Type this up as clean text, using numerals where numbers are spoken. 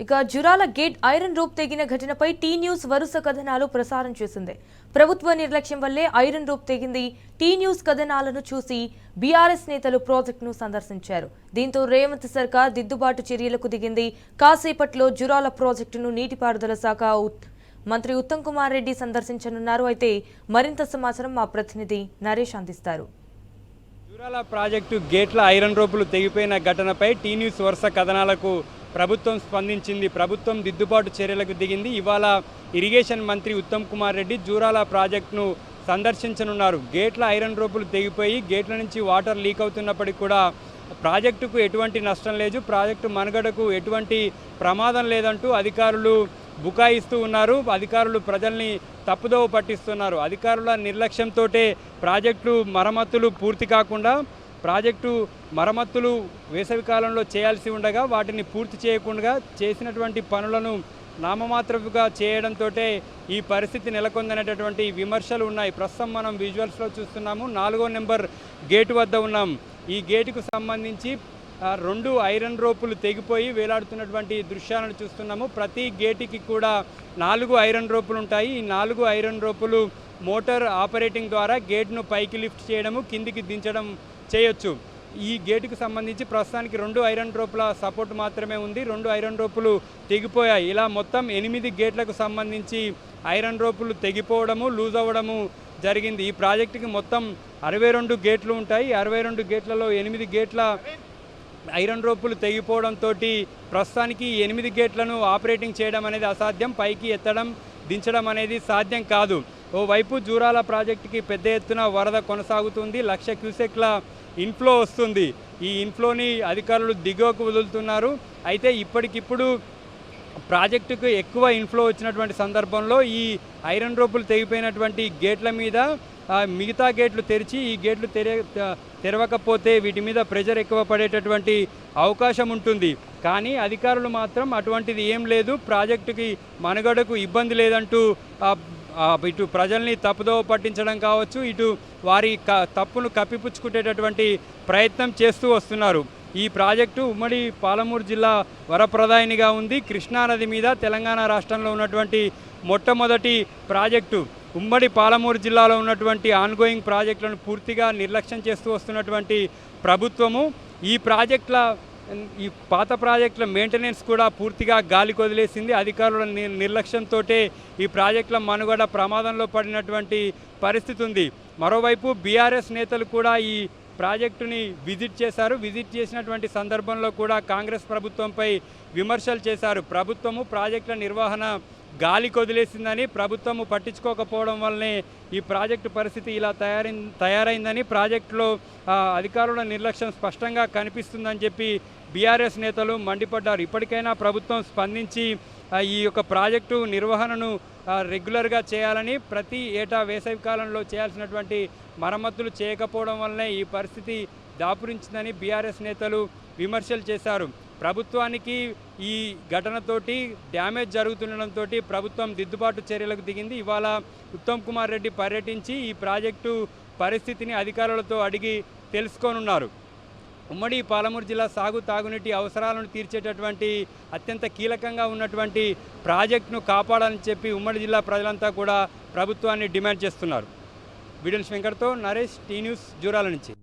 ఇక Jurala gate iron రూప్ తెగిన ఘటనపై టీ న్యూస్ వరుస కథనాలు ప్రసారం చేసింది. ప్రభుత్వ నిర్లక్ష్యం వల్లే ఐరన్ రూప్ తెగింది. టీ న్యూస్ కథనాలను చూసి బీఆర్ఎస్ నేతలు ప్రాజెక్టును సందర్శించారు. దీంతో రేవంత్ సర్కార్ దిద్దుబాటు చర్యలకు దిగింది. కాసేపట్లో జురాల ప్రాజెక్టును నీటిపారుదల శాఖ మంత్రి ఉత్తమ్ కుమార్ రెడ్డి సందర్శించనున్నారు. అయితే మరింత సమాచారం మా ప్రతినిధి నరేష్ అందిస్తారు. జురాల ప్రాజెక్టు గేట్ల ఐరన్ రోపులు తెగిపోయిన ఘటనపై టీ న్యూస్ వరుస కథనాలకు ప్రభుత్వం స్పందించింది. ప్రభుత్వం దిద్దుబాటు చర్యలకు దిగింది. ఇవాళ ఇరిగేషన్ మంత్రి ఉత్తమ్ కుమార్ రెడ్డి జూరాల ప్రాజెక్టును సందర్శించనున్నారు. గేట్ల ఐరన్ రోపులు తెగిపోయి గేట్ల నుంచి వాటర్ లీక్ అవుతున్నప్పటికీ కూడా ప్రాజెక్టుకు ఎటువంటి నష్టం లేదు, ప్రాజెక్టు మనుగడకు ఎటువంటి ప్రమాదం లేదంటూ అధికారులు బుకాయిస్తూ ఉన్నారు. అధికారులు ప్రజల్ని తప్పుదోవ పట్టిస్తున్నారు. అధికారుల నిర్లక్ష్యంతో ప్రాజెక్టు మరమ్మతులు పూర్తి కాకుండా ప్రాజెక్టు మరమ్మతులు వేసవికాలంలో చేయాల్సి ఉండగా వాటిని పూర్తి చేయకుండా చేసినటువంటి పనులను నామమాత్రపుగా చేయడంతో ఈ పరిస్థితి నెలకొందనేటటువంటి విమర్శలు ఉన్నాయి. ప్రస్తుతం మనం విజువల్స్లో చూస్తున్నాము. 4వ నెంబర్ గేటు వద్ద ఉన్నాం. ఈ గేటుకు సంబంధించి 2 ఐరన్ రోపులు తెగిపోయి వేలాడుతున్నటువంటి దృశ్యాలను చూస్తున్నాము. ప్రతి గేటుకి కూడా 4 ఐరన్ రోపులు ఉంటాయి. ఈ 4 ఐరన్ రోపులు మోటార్ ఆపరేటింగ్ ద్వారా గేట్ను పైకి లిఫ్ట్ చేయడము, కిందికి దించడం చేయొచ్చు. ఈ గేటుకు సంబంధించి ప్రస్తుతానికి 2 ఐరన్ రోపుల సపోర్ట్ మాత్రమే ఉంది. 2 ఐరన్ రోపులు తెగిపోయాయి. ఇలా మొత్తం 8 గేట్లకు సంబంధించి ఐరన్ రోపులు తెగిపోవడము, లూజ్ అవ్వడము జరిగింది. ఈ ప్రాజెక్టుకి మొత్తం 62 గేట్లు ఉంటాయి. 62 గేట్లలో 8 గేట్ల ఐరన్ రోపులు తెగిపోవడంతో ప్రస్తుతానికి 8 గేట్లను ఆపరేటింగ్ చేయడం అనేది అసాధ్యం. పైకి ఎత్తడం, దించడం అనేది సాధ్యం కాదు. ఓవైపు జూరాల ప్రాజెక్టుకి పెద్ద ఎత్తున వరద కొనసాగుతుంది. 1,00,000 క్యూసెక్ల ఇన్ఫ్లో వస్తుంది. ఈ ఇన్ఫ్లోని అధికారులు దిగువకు వదులుతున్నారు. అయితే ఇప్పటికిప్పుడు ప్రాజెక్టుకు ఎక్కువ ఇన్ఫ్లో వచ్చినటువంటి సందర్భంలో ఈ ఐరన్ రోపులు తెగిపోయినటువంటి గేట్ల మీద మిగతా గేట్లు తెరిచి ఈ గేట్లు తెరవకపోతే వీటి మీద ప్రెషర్ ఎక్కువ పడేటటువంటి అవకాశం ఉంటుంది. కానీ అధికారులు మాత్రం అటువంటిది ఏం లేదు, ప్రాజెక్టుకి మనుగడకు ఇబ్బంది లేదంటూ ఇటు ప్రజల్ని తప్పుదోవ పట్టించడం కావచ్చు, ఇటు వారి తప్పును కప్పిపుచ్చుకునేటటువంటి ప్రయత్నం చేస్తూ వస్తున్నారు. ఈ ప్రాజెక్టు ఉమ్మడి పాలమూరు జిల్లా వరప్రదాయినిగా ఉంది. కృష్ణానది మీద తెలంగాణ రాష్ట్రంలో ఉన్నటువంటి మొట్టమొదటి ప్రాజెక్టు. ఉమ్మడి పాలమూరు జిల్లాలో ఉన్నటువంటి ఆన్గోయింగ్ ప్రాజెక్టులను పూర్తిగా నిర్లక్ష్యం చేస్తూ వస్తున్నటువంటి ప్రభుత్వము ఈ పాత ప్రాజెక్టుల మెయింటెనెన్స్ కూడా పూర్తిగా గాలికి వదిలేసింది. అధికారుల నిర్లక్ష్యంతో ఈ ప్రాజెక్టుల మనుగడ ప్రమాదంలో పడినటువంటి పరిస్థితి ఉంది. మరోవైపు బీఆర్ఎస్ నేతలు కూడా ఈ ప్రాజెక్టుని విజిట్ చేశారు. విజిట్ చేసినటువంటి సందర్భంలో కూడా కాంగ్రెస్ ప్రభుత్వంపై విమర్శలు చేశారు. ప్రభుత్వము ప్రాజెక్టుల నిర్వహణ గాలికి వదిలేసిందని, ప్రభుత్వము పట్టించుకోకపోవడం వల్లనే ఈ ప్రాజెక్టు పరిస్థితి ఇలా తయారైందని, ప్రాజెక్టులో అధికారుల నిర్లక్ష్యం స్పష్టంగా కనిపిస్తుందని చెప్పి బీఆర్ఎస్ నేతలు మండిపడ్డారు. ఇప్పటికైనా ప్రభుత్వం స్పందించి ఈ యొక్క ప్రాజెక్టు నిర్వహణను రెగ్యులర్గా చేయాలని, ప్రతి ఏటా వేసవి కాలంలో చేయాల్సినటువంటి మరమ్మతులు చేయకపోవడం వల్లనే ఈ పరిస్థితి దాపురించిందని బీఆర్ఎస్ నేతలు విమర్శలు చేశారు. ప్రభుత్వానికి ఈ ఘటనతోటి డ్యామేజ్ జరుగుతుండడంతో ప్రభుత్వం దిద్దుబాటు చర్యలకు దిగింది. ఇవాళ ఉత్తమ్ కుమార్ రెడ్డి పర్యటించి ఈ ప్రాజెక్టు పరిస్థితిని అధికారులతో అడిగి తెలుసుకోనున్నారు. ఉమ్మడి పాలమూరు జిల్లా తాగునీటి అవసరాలను తీర్చేటటువంటి అత్యంత కీలకంగా ఉన్నటువంటి ప్రాజెక్టును కాపాడాలని చెప్పి ఉమ్మడి జిల్లా ప్రజలంతా కూడా ప్రభుత్వాన్ని డిమాండ్ చేస్తున్నారు. వీడియో వెంకట్తో నరేష్, టీ న్యూస్, జూరాల నుంచి.